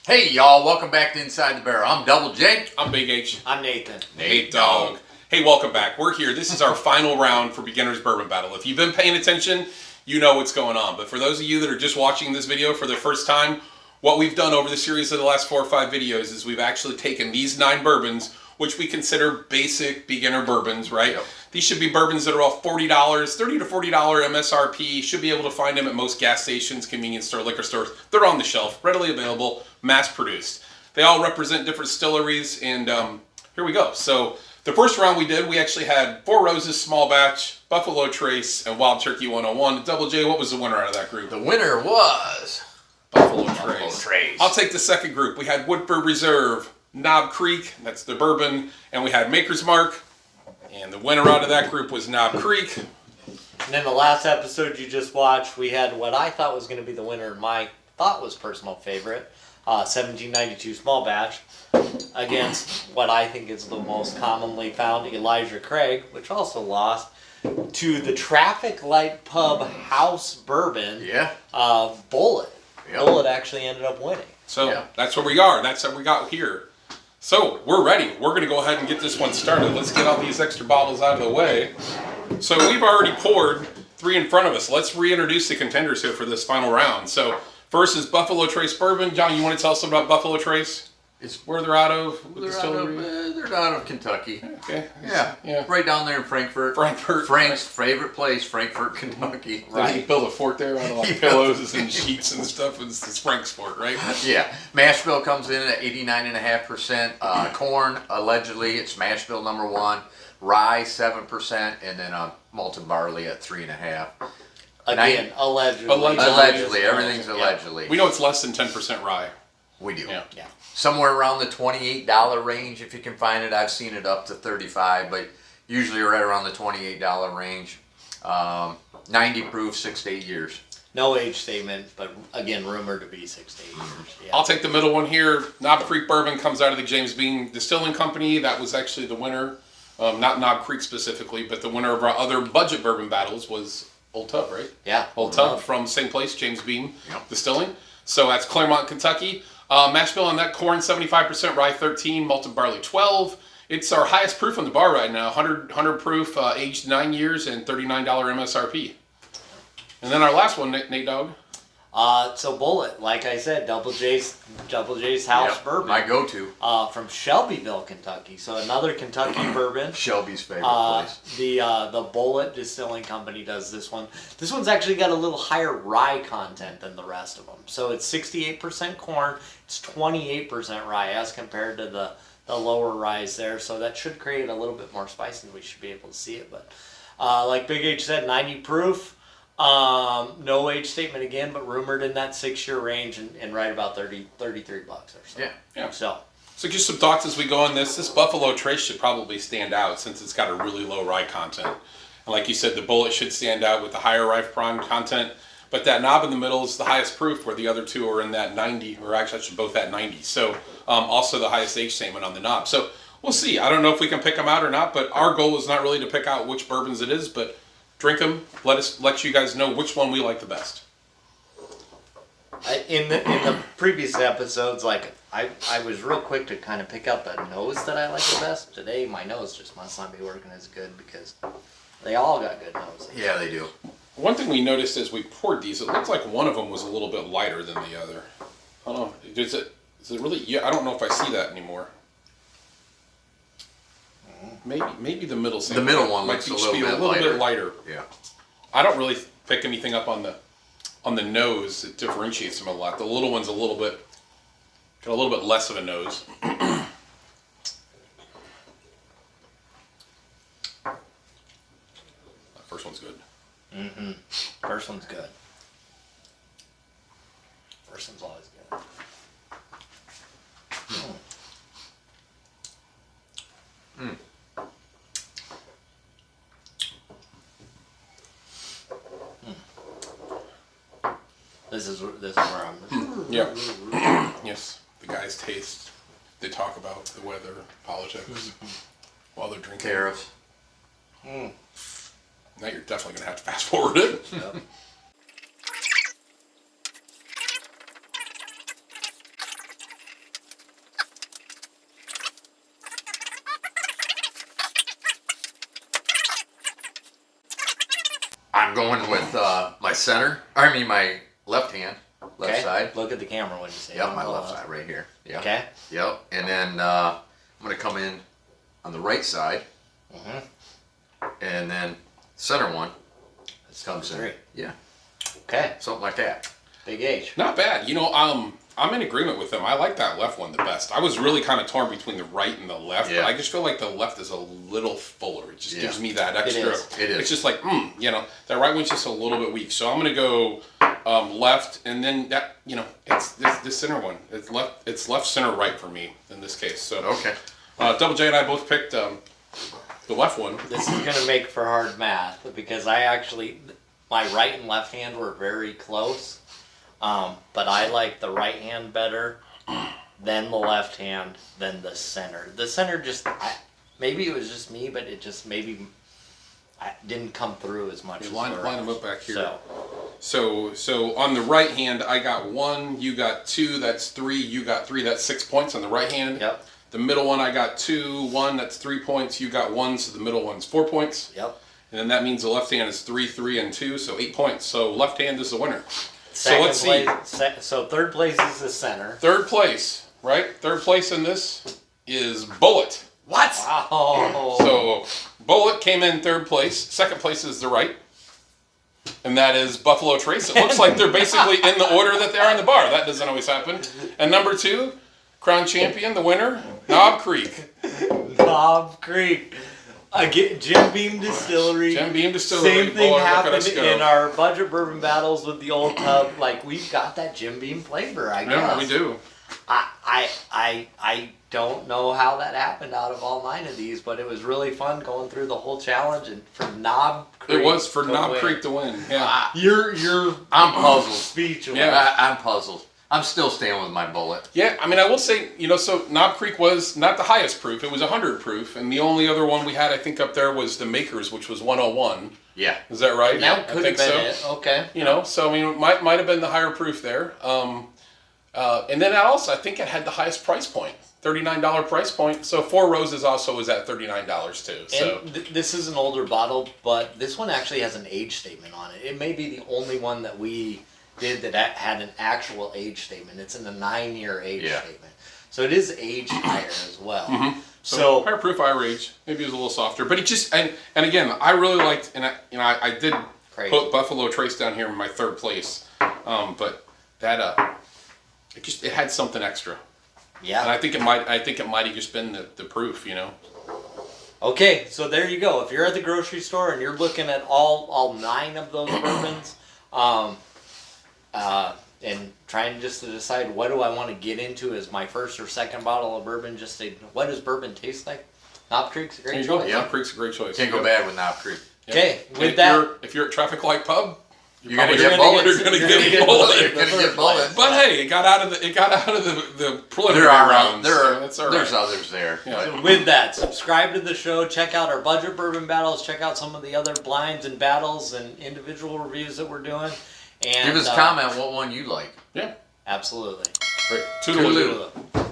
Hey y'all, welcome back to Inside the Barrel. I'm Double J. I'm Big H. I'm Nathan. Nate Dog. Hey, welcome back. We're here. This is our final round for Beginner's Bourbon Battle. If you've been paying attention, you know what's going on. But for those of you that are just watching this video for the first time, what we've done over the series of the last 4 or 5 videos is we've actually taken these 9 bourbons, which we consider basic beginner bourbons, right? Yep. These should be bourbons that are all $40, $30 to $40 MSRP. Should be able to find them at most gas stations, convenience store, liquor stores. They're on the shelf, readily available, mass produced. They all represent different distilleries, and here we go. So the first round we actually had Four Roses Small Batch, Buffalo Trace, and Wild Turkey 101. Double J, what was the winner out of that group? The winner was Buffalo Trace. I'll take the second group. We had Woodford Reserve, Knob Creek, that's the bourbon, and we had Maker's Mark, and the winner out of that group was Knob Creek. And then the last episode you just watched, we had what I thought was going to be the winner, my thought was personal favorite, 1792 Small Batch, against what I think is the most commonly found Elijah Craig, which also lost to the Traffic Light Pub House Bourbon of Bullet. Yep. Bullet actually ended up winning. So that's where we are. That's what we got here. So we're ready. We're going to go ahead and get this one started. Let's get all these extra bottles out of the way. So we've already poured 3 in front of us. Let's reintroduce the contenders here for this final round. So first is Buffalo Trace Bourbon. John, you want to tell us about Buffalo Trace? It's where they're out of? They're out of Kentucky. Okay. Yeah. Right down there in Frankfort. Frank's favorite place, Frankfort, Kentucky. Right. He built a fort there out of like pillows and sheets and stuff. It's Frank's fort, right? Yeah. Mash bill comes in at 89.5%. Corn, allegedly, it's mash bill number 1. Rye, 7%. And then malted barley at 3.5%. Again, allegedly. Allegedly. Everything's allegedly. We know it's less than 10% rye. We do. Yeah. Somewhere around the $28 range if you can find it. I've seen it up to $35, but usually right around the $28 range. 90 proof, 6 to 8 years. No age statement, but again, rumored to be 6 to 8 years. Yeah. I'll take the middle one here. Knob Creek Bourbon comes out of the James Beam Distilling Company. That was actually the winner. Not Knob Creek specifically, but the winner of our other budget bourbon battles was Old Tub, right? Yeah. Old Tub from same place, James Beam Distilling. So that's Claremont, Kentucky. Mash bill on that, corn 75%, rye 13, malted barley 12. It's our highest proof on the bar right now, 100 proof, aged 9 years and $39 MSRP. And then our last one, Nate Dog. So Bullet, like I said, Double J's house bourbon. My go-to. From Shelbyville, Kentucky. So another Kentucky bourbon. Shelby's favorite place. The Bullet Distilling Company does this one. This one's actually got a little higher rye content than the rest of them. So it's 68% corn, it's 28% rye as compared to the lower ryes there. So that should create a little bit more spice and we should be able to see it. But like Big H said, 90 proof. No age statement again, but rumored in that 6-year range and right about $33 or so. Yeah. So just some thoughts as we go on this. This Buffalo Trace should probably stand out since it's got a really low rye content. And like you said, the Bullet should stand out with the higher rye prime content. But that knob in the middle is the highest proof, where the other two are in that 90, or actually both at 90. So also the highest age statement on the knob. So we'll see. I don't know if we can pick them out or not, but our goal is not really to pick out which bourbons it is, but drink them. Let you guys know which one we like the best. In the previous episodes, like I was real quick to kind of pick out the nose that I like the best. Today, my nose just must not be working as good because they all got good noses. Yeah, they do. One thing we noticed as we poured these, it looked like one of them was a little bit lighter than the other. I don't know. Is it really? Yeah, I don't know if I see that anymore. Maybe the middle. The middle one looks a little bit lighter. Yeah. I don't really pick anything up on the nose. It differentiates them a lot. The little one's got a little bit less of a nose. The first one's good. Mm-hmm. First one's good. First one's always good. Mm. This is where I'm. Yeah. Yes. The guys taste. They talk about the weather, politics, while they're drinking. Tariffs. Now you're definitely going to have to fast forward it. Yep. I'm going with my center. I mean my left hand, left side. Look at the camera when you say. Yep, my left side right here. Yep. Okay. Yep. And then I'm gonna come in on the right side. And then center one comes in. 3. Yeah. Okay. Something like that. Big H. Not bad. You know, I'm in agreement with them. I like that left one the best. I was really kind of torn between the right and the left, but I just feel like the left is a little fuller. It just gives me that extra. It is. It's just like, you know, that right one's just a little bit weak. So I'm gonna go left, and then that, you know, it's this center one. It's left, center, right for me in this case. So Okay. Double J and I both picked the left one. This is gonna make for hard math because my right and left hand were very close. But I like the right hand better, then the left hand, then the center. The center just, maybe it was just me, but it just maybe didn't come through as much. Line them up back here. So on the right hand, I got 1, you got 2, that's 3, you got 3, that's 6 points on the right hand. Yep. The middle one, I got 2, 1, that's 3 points, you got 1, so the middle one's 4 points. Yep. And then that means the left hand is 3, 3, and 2, so 8 points. So left hand is the winner. So let's see. So third place is the center. Third place, right? Third place in this is Bullet. What? Wow. So Bullet came in third place. Second place is the right. And that is Buffalo Trace. It looks like they're basically in the order that they are in the bar. That doesn't always happen. And number 2, crown champion, the winner, Knob Creek. Knob Creek. Again, Jim Beam Distillery. Jim Beam Distillery. Same thing Boy, look at happened us go. in our budget bourbon battles with the old tub. Like, we've got that Jim Beam flavor, I guess. Yeah, we do. I don't know how that happened out of all 9 of these, but it was really fun going through the whole challenge and for Knob Creek. It was for Knob win. Creek to win. Yeah. I'm puzzled. Speechless. Yeah. I'm puzzled. I'm still staying with my Bullet. Yeah, I mean, I will say, you know, so Knob Creek was not the highest proof. It was 100 proof, and the only other one we had, I think, up there was the Makers, which was 101. Yeah. Is that right? That could have been so. it. Okay. You know, so I mean, it might have been the higher proof there. And then also, I think it had the highest price point, $39 price point. So Four Roses also was at $39 too. So And this is an older bottle, but this one actually has an age statement on it. It may be the only one that we did that had an actual age statement. It's in the 9-year age statement. So it is aged higher as well. So higher proof, higher age. Maybe it was a little softer, but it just and again, I really liked, and I did put Buffalo Trace down here in my third place, but that it had something extra. Yeah. And I think it might have just been the proof, you know. Okay, so there you go. If you're at the grocery store and you're looking at all 9 of those bourbons, and trying just to decide what do I want to get into as my first or second bottle of bourbon, just say, what does bourbon taste like? Knob Creek's a great choice. Knob Creek's a great choice. Can't go bad with Knob Creek. Okay, with that, if you're at Traffic Light Pub, you're gonna get Bullet. You're gonna get Bullet. You're gonna get Bullet. But hey, it got out of the preliminary rounds. There's so that's all right. others there. Yeah. with that, subscribe to the show. Check out our budget bourbon battles. Check out some of the other blinds and battles and individual reviews that we're doing. And Give us a comment what one you like. Yeah. Absolutely. Great. Toodaloo. Toodaloo.